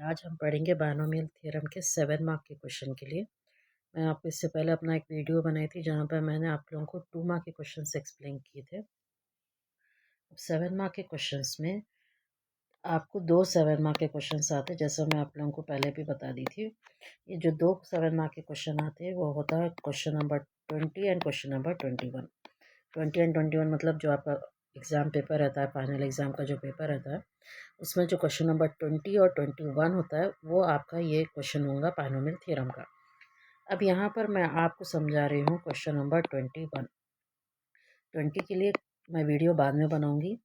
आज हम पढ़ेंगे बायनोमियल थ्योरम के 7 मार्क के क्वेश्चन के लिए। मैं आपको इससे पहले अपना एक वीडियो बनाई थी जहाँ पर मैंने आप लोगों को 2 मार्क के क्वेश्चन एक्सप्लेन किए थे। अब 7 मार्क के क्वेश्चंस में आपको 2 7 मार्क के क्वेश्चंस आते हैं, जैसा मैं आप लोगों को पहले भी बता दी थी। ये जो 2 7 मार्क के क्वेश्चन आते हैं वो होता है question number 20 and question number 21। 20 and 21 मतलब जो आपका एग्ज़ाम पेपर रहता है, फाइनल एग्ज़ाम का जो पेपर रहता है, उसमें जो क्वेश्चन नंबर 20 और 21 होता है वो आपका ये क्वेश्चन होगा बायनोमियल थ्योरम का। अब यहाँ पर मैं आपको समझा रही हूँ क्वेश्चन नंबर 21। 20 के लिए मैं वीडियो बाद में बनाऊँगी।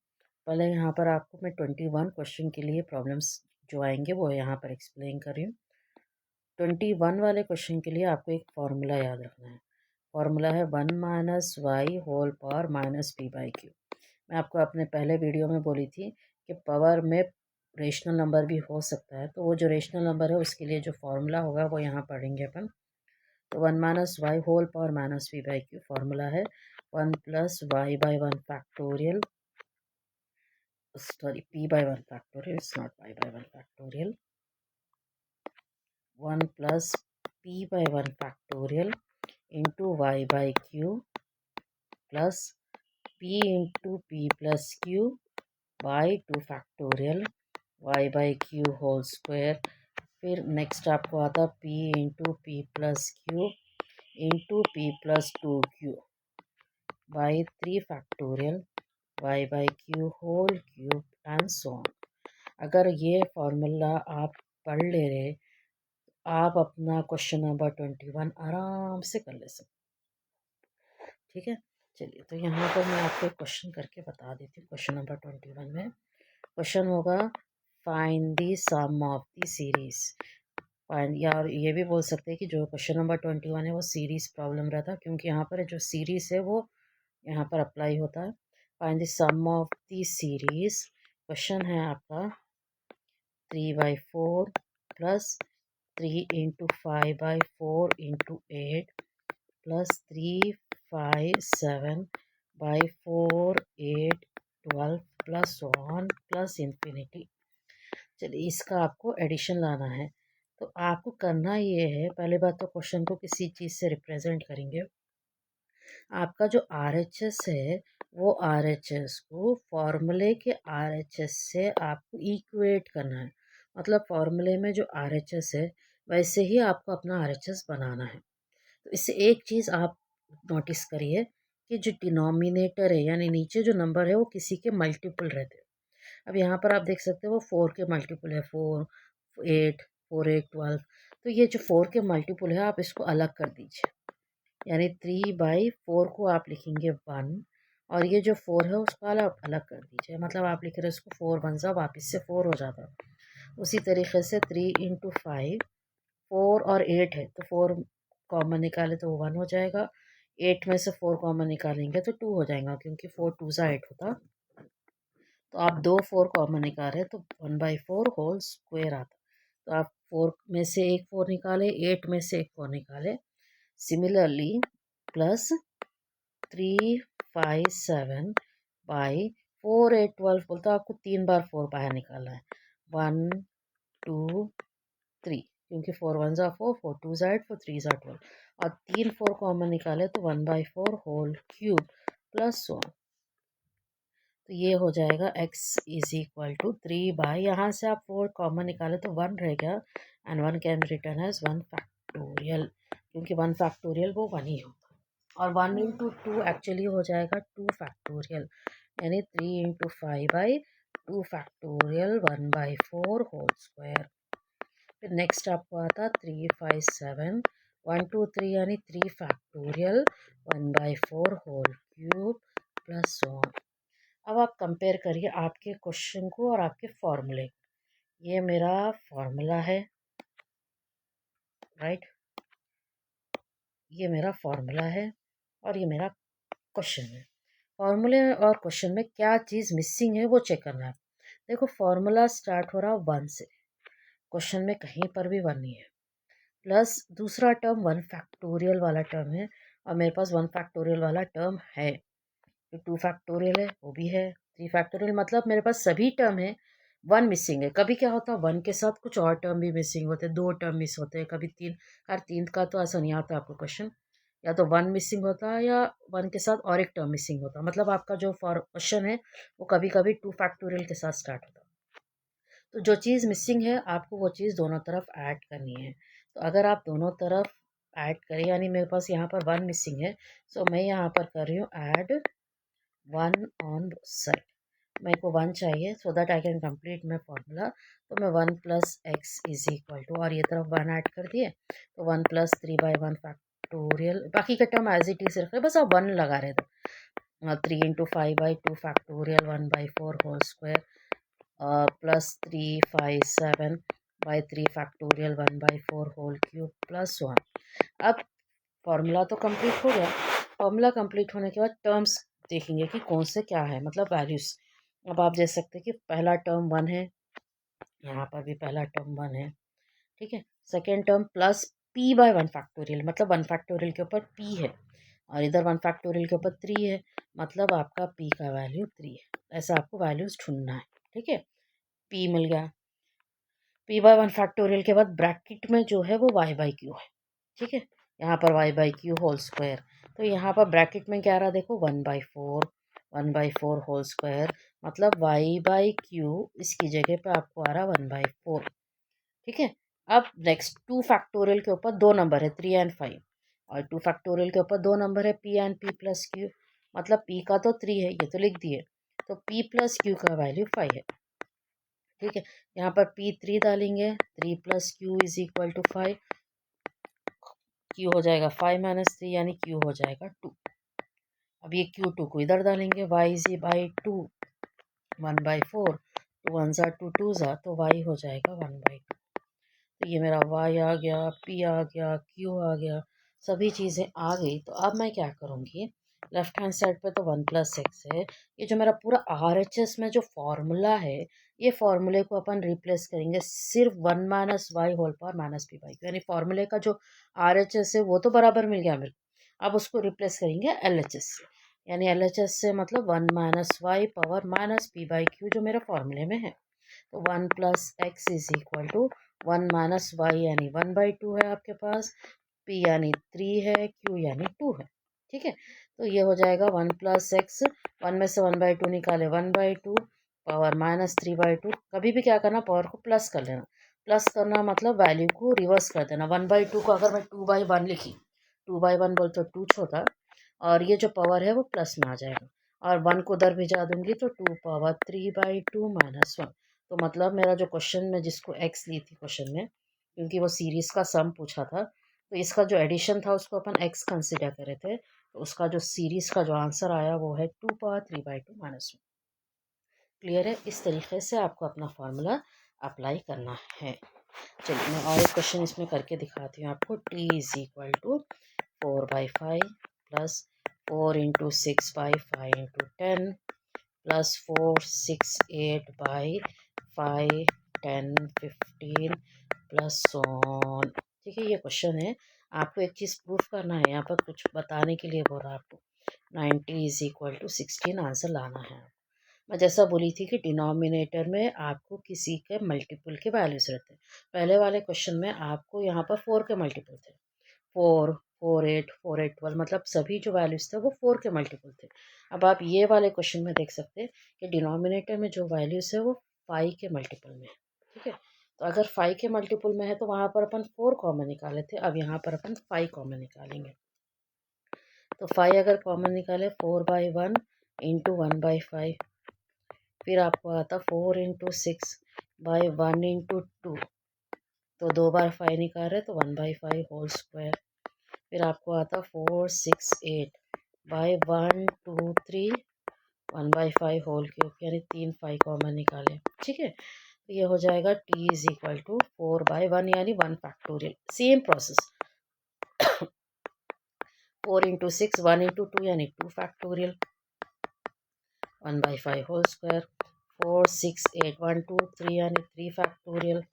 पहले यहाँ पर आपको मैं 21 क्वेश्चन के लिए प्रॉब्लम्स जो आएंगे वो यहाँ पर एक्सप्लेन कर रही हूँ। 21 वाले क्वेश्चन के लिए आपको एक फार्मूला याद रखना है। फार्मूला है 1 minus y whole power minus p by q. मैं आपको अपने पहले वीडियो में बोली थी कि पावर में रेशनल नंबर भी हो सकता है, तो वो जो रेशनल नंबर है उसके लिए जो फार्मूला होगा वो यहाँ पढ़ेंगे अपन। तो 1 minus y whole power minus p by q formula है 1 plus y by 1 factorial, sorry p by 1 factorial, it's not y by 1 factorial, 1 plus p by 1 factorial into y by q plus p into p plus q by 2 factorial y by q whole square। फिर next आपको आता p into p plus q into p plus 2q by 3 factorial y by q whole cube and so on। अगर ये formula आप पढ़ ले रहे, आप अपना क्वेश्चन नंबर 21 आराम से कर ले सकते। ठीक है, चलिए तो यहाँ पर मैं आपको एक क्वेश्चन करके बता देती हूँ। क्वेश्चन नंबर 21 में क्वेश्चन होगा find the sum of the series. Find, या ये भी बोल सकते हैं कि जो क्वेश्चन नंबर 21 है वो सीरीज प्रॉब्लम रहता, क्योंकि यहाँ पर जो सीरीज है वो यहाँ पर अप्लाई होता है। Find the sum of the series. Question है आपका 3/4 plus 3 into 5/4 into 8 plus 3 5 7 by 4 8 12 plus 1 plus infinity। चलिए इसका आपको एडिशन लाना है, तो आपको करना ये है, पहले बात तो क्वेश्चन को किसी चीज़ से रिप्रेजेंट करेंगे। आपका जो RHS है वो RHS को फॉर्मूले के RHS से आपको इक्वेट करना है। मतलब फॉर्मूले में जो RHS है वैसे ही आपको अपना RHS बनाना है। तो इससे एक चीज़ आप नोटिस करिए कि जो डिनोमिनेटर है यानी नीचे जो नंबर है वो किसी के मल्टीपल रहते हैं। अब यहाँ पर आप देख सकते हो वो 4 के मल्टीपल है, 4 8 4 8 12। तो ये जो 4 के मल्टीपल है आप इसको अलग कर दीजिए, यानी 3/4 को आप लिखेंगे 1 और ये जो 4 है उसको अलग अलग कर दीजिए। मतलब आप लिख रहे हैं इसको 4 बन सा वापिस से 4 हो जाता है। उसी तरीके से 3 into 5, 4 और 8 है तो 4 कॉमन निकाले तो 1 हो जाएगा। 8 में से 4 कॉमन निकालेंगे तो 2 हो जाएगा, क्योंकि 4 2 सा 8 होता। तो आप 2 4 कॉमन निकाल रहे तो 1/4 होल स्क्वायर आता। तो आप 4 में से एक 4 निकाले, 8 में से एक 4 निकाले। सिमिलरली प्लस 3 5 7 बाई 4 8 12 बोलते आपको 3 बार 4 बाहर निकालना है। 1 2 3, क्योंकि 4 1 ज़ा 4 4 2 ज़ा 8 4 3 ज़ा 12 और 3 4 कॉमन निकाले तो 1/4 होल क्यूब प्लस 1। तो ये हो जाएगा x इज इक्वल टू 3 यहाँ से आप 4 कॉमन निकाले तो 1 रह गया and 1 can return as 1 factorial, क्योंकि 1 फैक्टोरियल वो 1 ही होता है। और 1 into 2 एक्चुअली हो जाएगा 2 फैक्टोरियल, यानी 3 into 5/2 फैक्टोरियल 1/4 होल स्क्वायर। फिर नेक्स्ट आपको आता 3 5 7 1 2 3 यानी 3 फैक्टोरियल 1/4 होल क्यूब प्लस 1। अब आप कंपेयर करिए आपके क्वेश्चन को और आपके फॉर्मूले। ये मेरा फॉर्मूला है, राइट, ये मेरा फॉर्मूला है और ये मेरा क्वेश्चन है। फॉर्मूले और क्वेश्चन में क्या चीज़ मिसिंग है वो चेक करना है। देखो फॉर्मूला स्टार्ट हो रहा 1 से, क्वेश्चन में कहीं पर भी 1 नहीं है। प्लस दूसरा टर्म 1 फैक्टोरियल वाला टर्म है और मेरे पास 1 फैक्टोरियल वाला टर्म है। 2 फैक्टोरियल है वो भी है, 3 फैक्टोरियल, मतलब मेरे पास सभी टर्म है वन मिसिंग है। कभी क्या होता है वन के साथ कुछ और टर्म भी मिसिंग होते हैं, 2 टर्म मिस होते हैं, कभी 3। यार 3 का तो ऐसा नहीं आता आपको क्वेश्चन, या तो वन मिसिंग होता है या वन के साथ और एक टर्म मिसिंग होता है। मतलब आपका जो फॉर क्वेश्चन है वो कभी कभी 2 फैक्टोरियल के साथ स्टार्ट होता है। तो जो चीज़ मिसिंग है आपको वो चीज़ दोनों तरफ ऐड करनी है। तो अगर आप दोनों तरफ ऐड करें, यानी मेरे पास यहाँ पर वन मिसिंग है, सो मैं यहाँ पर कर रही हूँ ऐड वन ऑन साइड। मेरे को वन चाहिए so that I can complete my formula. तो मैं one plus x is equal to, और ये तरफ वन ऐड कर दिए, तो वन प्लस 3/1 फैक्टोरियल, बाकी का टर्म एज इट इज रख रहे, बस आप वन लगा रहे थे। 3 × 5/2 factorial 1/4 whole square plus 3/5/7/3 factorial 1/4 whole cube plus 1। अब फॉर्मूला तो कंप्लीट हो गया। फॉर्मूला कंप्लीट होने के बाद टर्म्स देखेंगे कि कौन से क्या है, मतलब वैल्यूज। अब आप देख सकते हैं कि पहला टर्म वन है, यहाँ पर भी पहला टर्म वन है, ठीक है। Second term plus p/1 factorial, मतलब 1 फैक्टोरियल के ऊपर p है, और इधर 1 फैक्टोरियल के ऊपर 3 है, मतलब आपका p का वैल्यू 3 है। ऐसा आपको वैल्यूज ढूंढना है, ठीक है। p मिल गया। p/1 फैक्टोरियल के बाद ब्रैकेट में जो है वो y/q है, ठीक है। यहाँ पर y/q होल स्क्वायर, तो यहाँ पर ब्रैकेट में क्या रहा देखो 1/4 होल स्क्वायर, मतलब y/q इसकी जगह पे आपको आ रहा 1/4, ठीक है। अब नेक्स्ट 2 फैक्टोरियल के ऊपर दो नंबर है 3 एंड 5, और 2 फैक्टोरियल के ऊपर दो नंबर है p and p plus q, मतलब p का तो 3 है, ये तो लिख दिए, तो p प्लस q का वैल्यू 5 है, ठीक है। यहाँ पर p 3 डालेंगे, 3 plus q is equal to 5, q हो जाएगा 5 - 3 यानी q हो जाएगा 2। अब ये q2 को इधर डालेंगे, y इज बाई 2 1/4, 2 1 ज़ा 2 2 ज़ा, तो y हो जाएगा 1/2। तो ये मेरा y आ गया, p आ गया, q आ गया, सभी चीज़ें आ गई। तो अब मैं क्या करूँगी, लेफ्ट हैंड साइड पे तो 1 प्लस एक्स है, ये जो मेरा पूरा RHS में जो फॉर्मूला है, ये फॉर्मूले को अपन रिप्लेस करेंगे सिर्फ 1 minus y whole power minus p/q, यानी फॉर्मूले का जो RHS है वो तो बराबर मिल गया मेरे को। अब उसको रिप्लेस करेंगे LHS से, यानी LHS से मतलब 1 minus Y power minus p/q जो मेरे फॉर्मूले में है। तो 1 plus x is equal to 1 minus y यानी 1/2 है आपके पास, p यानी 3 है, q यानी 2 है, ठीक है। तो ये हो जाएगा 1 प्लस एक्स, 1 में से 1/2 निकाले 1/2 पावर माइनस 3/2। कभी भी क्या करना, पावर को प्लस कर लेना, प्लस करना मतलब वैल्यू को रिवर्स कर देना। 1/2 को अगर मैं 2/1 लिखी, 2/1 बोल तो 2 छोटा, और ये जो पावर है वो प्लस में आ जाएगा, और 1 को उधर भिजा दूंगी तो 2 पावर 3/2 माइनस 1। तो मतलब मेरा जो क्वेश्चन में जिसको एक्स ली थी क्वेश्चन में, क्योंकि वो सीरीज का सम पूछा था, तो इसका जो एडिशन था उसको अपन एक्स कंसिडर करे थे, तो उसका जो सीरीज का जो आंसर आया वो है 2 पावर 3/2 माइनस 1। क्लियर है, इस तरीके से आपको अपना फार्मूला अप्लाई करना है। चलिए मैं और एक क्वेश्चन इसमें करके दिखाती हूँ आपको। t is equal to 4/5 plus 4 × 6/5 × 10 plus 4 6 8/5 10 15 plus on, ठीक है। ये क्वेश्चन है, आपको एक चीज़ प्रूफ करना है, यहाँ पर कुछ बताने के लिए बोल रहा है आपको। 90 इज इक्वल टू 16 आंसर लाना है। मैं जैसा बोली थी कि डिनोमिनेटर में आपको किसी के मल्टीपल के वैल्यूज रहते हैं। पहले वाले क्वेश्चन में आपको यहाँ पर 4 के मल्टीपल थे, 4 4 8 4 8 12, मतलब सभी जो वैल्यूज थे वो 4 के मल्टीपल थे। अब आप ये वाले क्वेश्चन में देख सकते हैं कि डिनोमिनेटर में जो वैल्यूज है वो 5 के मल्टीपल में है, ठीक है। तो अगर 5 के मल्टीपल में है तो वहाँ पर अपन 4 कॉमन निकाले थे, अब यहाँ पर अपन 5 कॉमन निकालेंगे। तो 5 अगर कॉमन निकाले 4/1 इंटू 1/5, फिर आपको आता 4 × 6/1 × 2, तो 2 बार 5 निकाल रहे तो 1/5 होल स्क्वायर। फिर आपको आता 4 6 8/1 2 3 1/5 होल क्यूब, यानी 3 5 कॉमन निकाले, ठीक है। तो ये हो जाएगा t इज इक्वल टू 4/1 यानी 1 फैक्टोरियल। सेम प्रोसेस 4 × 6 1 × 2 यानी 2 फैक्टोरियल 1/5 होल स्क्वायर, 4 6 8 1 2 3 यानी 3 factorial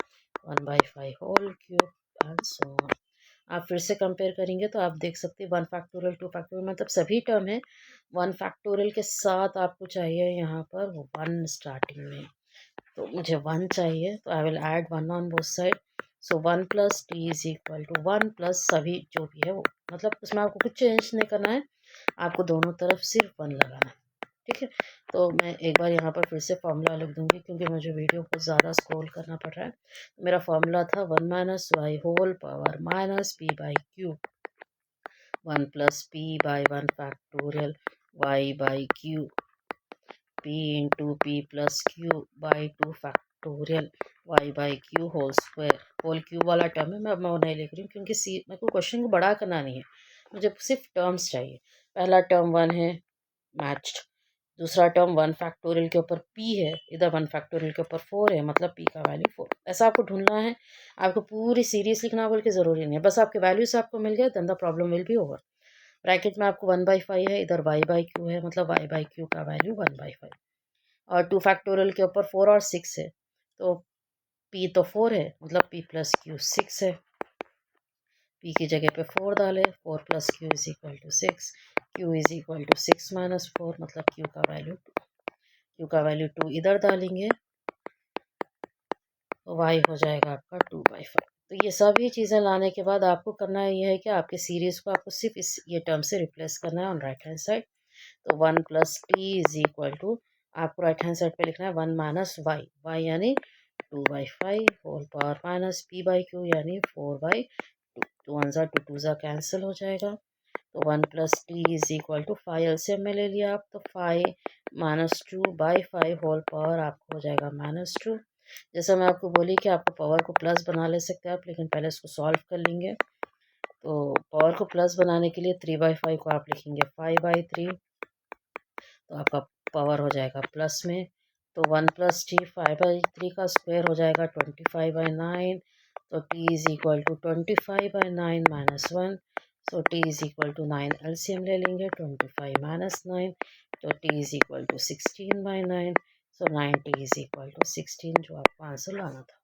1/5 whole cube and so on. आप फिर से कंपेयर करेंगे तो आप देख सकते हैं 1 फैक्टोरियल 2 फैक्टोरियल मतलब सभी टर्म है। 1 फैक्टोरियल के साथ आपको चाहिए यहाँ पर वो 1 स्टार्टिंग में, तो मुझे 1 चाहिए, तो I will add 1 on both side. So 1 plus t is equal to 1 plus सभी जो भी है वो, मतलब उसमें आपको कुछ चेंज नहीं करना है, आपको दोनों तरफ सिर्फ 1 लगाना है। ठीक है, तो मैं एक बार यहाँ पर फिर से फॉर्मूला लिख दूंगी क्योंकि मुझे वीडियो को ज़्यादा स्क्रॉल करना पड़ रहा है। मेरा फॉर्मूला था 1 minus y whole power minus p by q, 1 plus p by 1 factorial y by q, p into p plus q by 2 factorial y by q whole square. Whole q वाला term है, मैं वो नहीं लिख रही हूँ क्योंकि मेरे को क्वेश्चन को बड़ा करना नहीं है, मुझे सिर्फ टर्म्स चाहिए। पहला टर्म 1 है मैच्ड, दूसरा टर्म 1 फैक्टोरियल के ऊपर p है, इधर 1 फैक्टोरियल के ऊपर 4 है, मतलब p का वैल्यू 4। ऐसा आपको ढूंढना है, आपको पूरी सीरीज लिखना बोल के ज़रूरी नहीं है, बस आपके वैल्यूज आपको मिल गए, then the problem will be over. Bracket में आपको 1/5 है, इधर y बाई क्यू है, मतलब y बाई क्यू का वैल्यू 1/5, और 2 फैक्टोरियल के ऊपर 4 और 6 है, तो p तो 4 है, मतलब p प्लस क्यू 6 है। p की जगह पे 4 डाले, 4 plus q is equal to 6, q is equal to 6 minus 4, मतलब q का वैल्यू 2, q का वैल्यू 2 इधर डालेंगे तो y हो जाएगा आपका 2/5। तो ये सभी चीज़ें लाने के बाद आपको करना ये है कि आपके सीरीज़ को आपको सिर्फ ये टर्म से रिप्लेस करना है ऑन राइट हैंड साइड। तो 1 plus t is equal to, आपको राइट हैंड साइड पे लिखना है 1 माइनस वाई, वाई यानी 2/5 whole power minus p by q यानी 4/2, 2 1 2 2 ज़ा कैंसिल हो जाएगा। तो 1 plus t is equal to 5 LCM में ले लिया आप, तो 5 माइनस 2/5 होल पावर आपको हो जाएगा -2। जैसा मैं आपको बोली कि आपको पावर को प्लस बना ले सकते हैं आप, लेकिन पहले इसको सॉल्व कर लेंगे। तो पावर को प्लस बनाने के लिए 3/5 को आप लिखेंगे 5/3, तो आपका पावर हो जाएगा प्लस में। तो 1 प्लस टी 5/3 का स्क्वायर हो जाएगा 25/9, तो t is equal to 25/9 minus 1, so t is equal to 9 LCM ले लेंगे, 25 माइनस 9, तो t is equal to 16/9, so 9 t is equal to 16, जो आपको आंसर लाना था।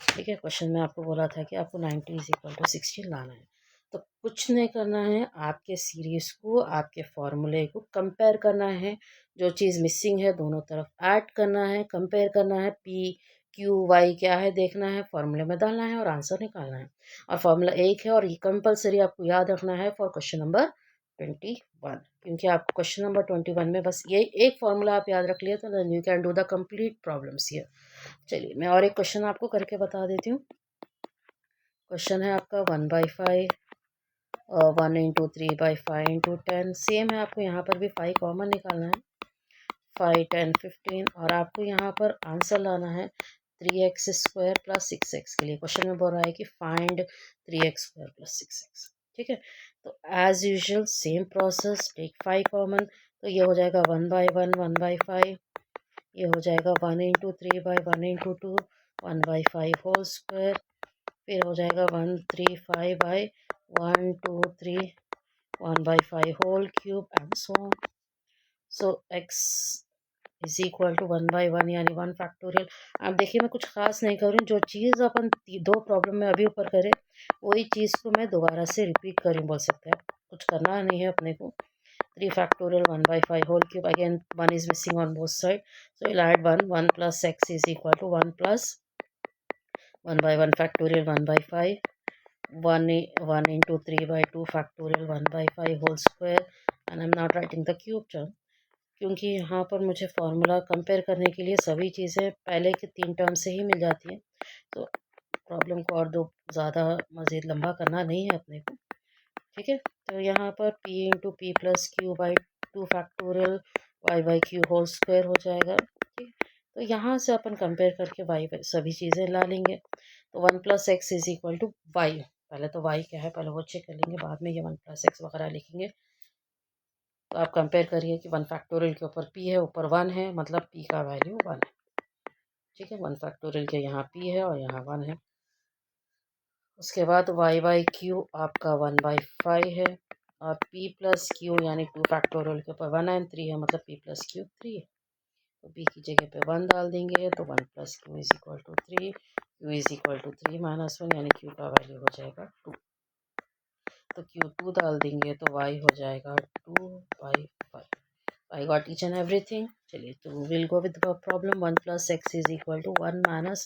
ठीक है, क्वेश्चन में आपको बोला था कि आपको 90 इज इक्वल टू 16 लाना है। तो कुछ नहीं करना है, आपके सीरीज को आपके फॉर्मूले को कंपेयर करना है, जो चीज़ मिसिंग है दोनों तरफ ऐड करना है, कंपेयर करना है, पी क्यू वाई क्या है देखना है, फॉर्मूले में डालना है और आंसर निकालना है। और फॉर्मूला एक है और ये कंपलसरी आपको याद रखना है फॉर क्वेश्चन नंबर 21, क्योंकि आपको क्वेश्चन नंबर 21 में बस ये एक फॉर्मूला आप याद रख लिया तो then you can do the complete problems here. चलिए मैं और एक क्वेश्चन आपको करके बता देती हूँ। क्वेश्चन है आपका 1/5, 1 इंटू 3/5 इंटू 10, सेम है, आपको यहाँ पर भी 5 कॉमन निकालना है, 5 10 15, और आपको यहाँ पर आंसर लाना है 3x स्क्वायर प्लस 6x के लिए। क्वेश्चन में बोल रहा है कि find 3x square plus 6x। ठीक है, तो as usual same process, take 5 common, तो ये हो जाएगा 1/1 1/5, ये हो जाएगा 1 इंटू 3/1 इंटू 2 1/5 होल स्क्वायर, फिर हो जाएगा 1/3 1/5 whole cube and so on. So x is equal to 1/1 यानी 1 फैक्टोरियल। अब देखिए मैं कुछ खास नहीं कर रही हूँ, जो चीज़ अपन 2 प्रॉब्लम में अभी ऊपर करें वही चीज़ को मैं दोबारा से रिपीट करूँ बोल सकते हैं, कुछ करना नहीं है अपने को। 3 factorial 1/5 whole cube, again 1 is missing on both sides, so we'll add 1, 1 plus x is equal to 1 plus 1/1 factorial 1/5, 1 into 3/2 factorial 1/5 whole square, and I'm not writing the cube term क्योंकि यहाँ पर मुझे फार्मूला कंपेयर करने के लिए सभी चीज़ें पहले के 3 टर्म से ही मिल जाती हैं, तो प्रॉब्लम को और दो ज़्यादा मज़ीद लंबा करना नहीं है अपने को। ठीक है, तो यहाँ पर p into p plus q by 2 factorial y by q whole square हो जाएगा। ठीक, तो यहाँ से अपन कंपेयर करके y सभी चीज़ें ला लेंगे। तो 1 plus x is equal to y, पहले तो y क्या है पहले वो चेक कर लेंगे, बाद में ये 1 प्लस एक्स वगैरह लिखेंगे। तो आप कंपेयर करिए कि 1 फैक्टोरियल के ऊपर p है, ऊपर 1 है, मतलब p का वैल्यू 1 है। ठीक है, 1 फैक्टोरियल के यहाँ p है और यहाँ 1 है। उसके बाद y बाई क्यू आपका 1/5 है, और p प्लस क्यू यानी 2 फैक्टोरियल के ऊपर 1 एंड 3 है, मतलब p प्लस क्यू 3 है। तो p की जगह पे 1 डाल देंगे, तो 1 plus q is equal to 3, q is equal to 3 minus 1 यानी q का वैल्यू हो जाएगा 2। तो q 2 डाल देंगे तो y हो जाएगा 2/5। I got each and everything. चलिए तो we'll go with the problem. 1 plus x is equal to 1 minus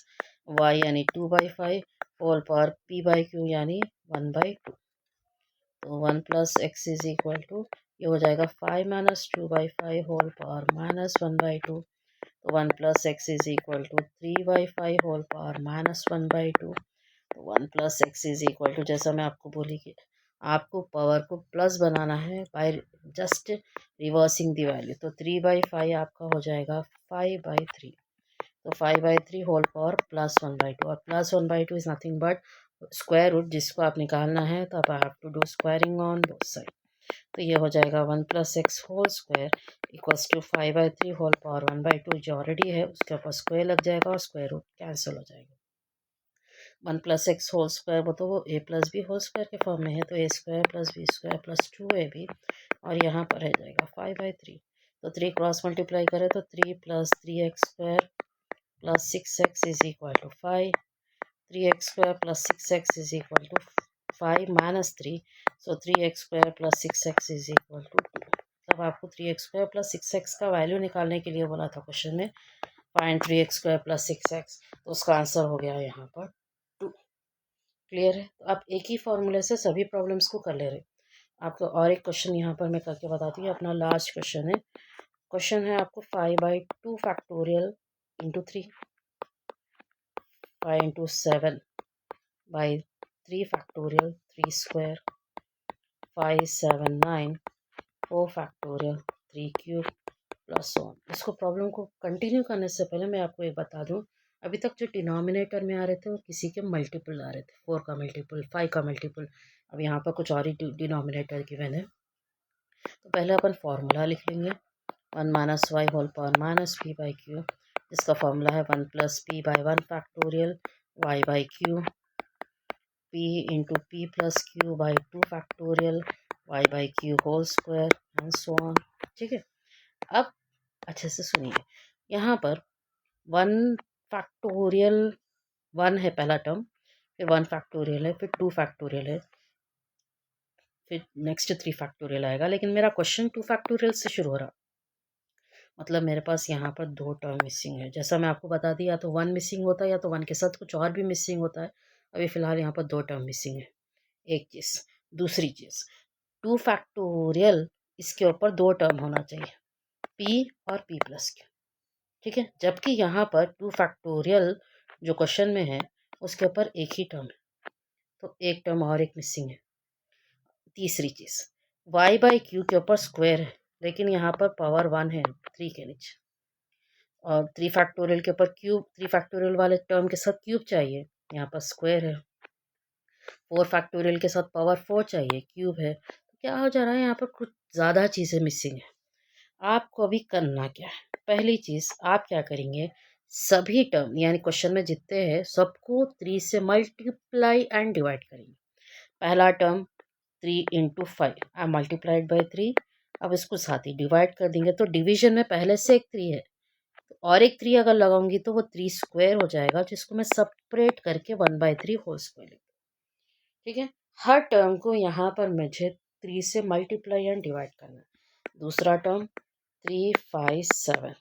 y यानी 2/5 whole power p by q यानी 1/2. तो 1 plus x is equal to ये हो जाएगा 5 minus 2/5 whole power minus 1/2. तो 1 plus x is equal to 3/5 whole power minus 1/2. तो 1 plus x is equal to जैसा मैं आपको बोली कि आपको पावर को प्लस बनाना है by just reversing the value. तो 3/5 आपका हो जाएगा 5/3. तो 5/3 होल पावर प्लस 1/2 और plus 1/2 is nothing but square root जिसको आप निकालना है तो आप have to do squaring on both side. तो ये हो जाएगा 1 plus x whole square equals to 5/3 whole power 1/2 जो ऑलरेडी है उसके ऊपर स्क्वायर लग जाएगा और स्क्वायर रूट कैंसिल हो जाएगा. 1 plus x होल स्क्वायर वो तो वो a plus b whole square के फॉर्म में है तो a square plus b square plus 2ab और यहाँ पर रह जाएगा 5/3. तो 3 क्रॉस मल्टीप्लाई करें तो 3 plus 3x square plus 6x is equal to 5. 3x square plus 6x is equal to 5 minus 3. So 3x square plus 6x is equal to 2. तब आपको 3x स्क्वायर प्लस 6x का वैल्यू निकालने के लिए बोला था क्वेश्चन में find 3x square plus 6x. तो उसका आंसर हो गया यहाँ पर 2. क्लियर है. तो आप एक ही फॉर्मूले से सभी प्रॉब्लम्स को कर ले रहे. आपको और एक क्वेश्चन यहाँ पर मैं करके बताती हूँ. अपना लास्ट क्वेश्चन है. क्वेश्चन है आपको 5/2 factorial into 3 5 into 7 by 3 factorial 3 square 5 7 9 4 factorial 3 cube plus 1. इसको प्रॉब्लम को कंटिन्यू करने से पहले मैं आपको एक बता दूं. अभी तक जो डिनोमिनेटर में आ रहे थे वो किसी के मल्टीपल आ रहे थे. 4 का मल्टीपल 5 का मल्टीपल. अब यहाँ पर कुछ और ही डिनोमिनेटर गिवन है. तो पहले अपन फॉर्मूला लिख लेंगे 1 minus y whole power minus p by q जिसका फॉर्मूला है 1 plus p by 1 factorial y by q p into p plus q by 2 factorial y by q whole square and so on. ठीक है. अब अच्छे से सुनिए. यहाँ पर 1 फैक्टोरियल 1 है पहला टर्म, फिर 1 फैक्टोरियल है, फिर 2 फैक्टोरियल है, फिर नेक्स्ट 3 फैक्टोरियल आएगा. लेकिन मेरा क्वेश्चन 2 फैक्टोरियल से शुरू हो रहा. मतलब मेरे पास यहाँ पर 2 टर्म मिसिंग है. जैसा मैं आपको बता दी या तो 1 मिसिंग होता है या तो 1 के साथ कुछ और भी मिसिंग होता है. अभी फ़िलहाल यहाँ पर 2 टर्म मिसिंग है. एक चीज़. दूसरी चीज़ 2 फैक्टोरियल इसके ऊपर 2 टर्म होना चाहिए p और p प्लस q. ठीक है. जबकि यहाँ पर 2 फैक्टोरियल जो क्वेश्चन में है उसके ऊपर एक ही टर्म है तो एक टर्म और एक मिसिंग है. तीसरी चीज़ y बाई क्यू के ऊपर स्क्वायर है लेकिन यहाँ पर पावर 1 है 3 के नीचे और 3 फैक्टोरियल के ऊपर क्यूब 3 फैक्टोरियल वाले टर्म के साथ क्यूब चाहिए. यहाँ पर स्क्वायर है. 4 फैक्टोरियल के साथ पावर 4 चाहिए क्यूब है. तो क्या हो जा रहा है यहाँ पर कुछ ज़्यादा चीज़ें मिसिंग है. आपको अभी करना क्या है. पहली चीज़ आप क्या करेंगे सभी टर्म यानी क्वेश्चन में जितने हैं सबको 3 से मल्टीप्लाई एंड डिवाइड करेंगे. पहला term 3 into 5 I multiplied by 3. अब इसको साथ ही डिवाइड कर देंगे तो डिवीजन में पहले से एक 3 है तो और एक 3 अगर लगाऊंगी तो वो 3 स्क्वायर हो जाएगा जिसको मैं सेपरेट करके 1/3 होल स्क्वायर. ठीक है. हर टर्म को यहाँ पर मुझे 3 से मल्टीप्लाई एंड डिवाइड करना है. दूसरा टर्म 3 5 7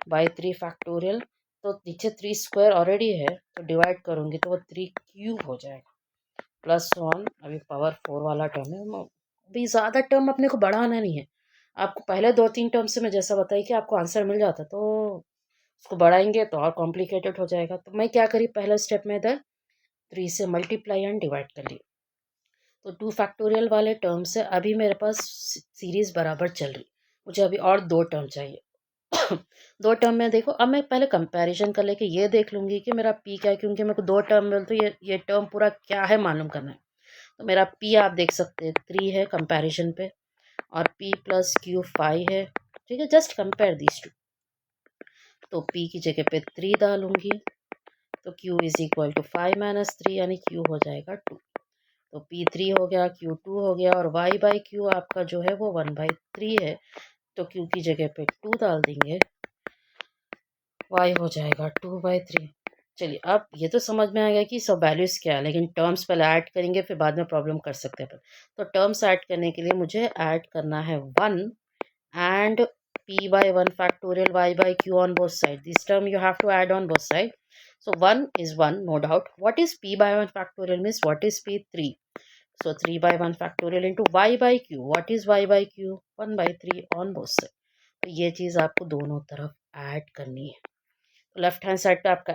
बाई 3 फैक्टोरियल. तो नीचे 3 स्क्वायर ऑलरेडी है तो डिवाइड करूँगी तो वो 3 क्यूब हो जाएगा प्लस 1. अभी पावर 4 वाला टर्म है. अभी ज़्यादा टर्म अपने को बढ़ाना नहीं है. आपको पहले 2-3 टर्म से मैं जैसा बताई कि आपको आंसर मिल जाता तो उसको बढ़ाएंगे तो और कॉम्प्लिकेटेड हो जाएगा. तो मैं क्या करी पहले स्टेप में इधर 3 से मल्टीप्लाई एंड डिवाइड कर ली. तो 2 फैक्टोरियल वाले टर्म से अभी मेरे पास सीरीज़ बराबर चल रही. मुझे अभी और 2 टर्म चाहिए. 2 टर्म में देखो अब मैं पहले कंपैरिजन कर लेके ये देख लूँगी कि मेरा पी क्या है क्योंकि मेरे को 2 टर्म मिल तो ये टर्म पूरा क्या है मालूम करना है. तो मेरा पी आप देख सकते हैं 3 है कंपैरिजन पे और p प्लस क्यू 5 है. ठीक है. Just compare these two. तो p की जगह पे 3 डालूंगी तो q is equal to 5 minus 3 यानी q हो जाएगा 2. तो P3 हो गया Q2 हो गया और y बाई क्यू आपका जो है वो 1/3 है तो Q की जगह पे 2 डाल देंगे y हो जाएगा 2/3. चलिए अब ये तो समझ में आ गया कि सब वैल्यूज़ क्या है लेकिन टर्म्स पहले ऐड करेंगे फिर बाद में प्रॉब्लम कर सकते हैं. तो टर्म्स ऐड करने के लिए मुझे ऐड करना है 1 and p by 1 factorial y by q on both sides. This term you have to add on both sides. So 1 is 1, no doubt. What is p by 1 factorial means what is p? 3. So 3 by 1 factorial into y by q. What is y by q? 1 by 3 on both sides. तो ये चीज़ आपको दोनों तरफ add करनी है. तो left hand side पे आपका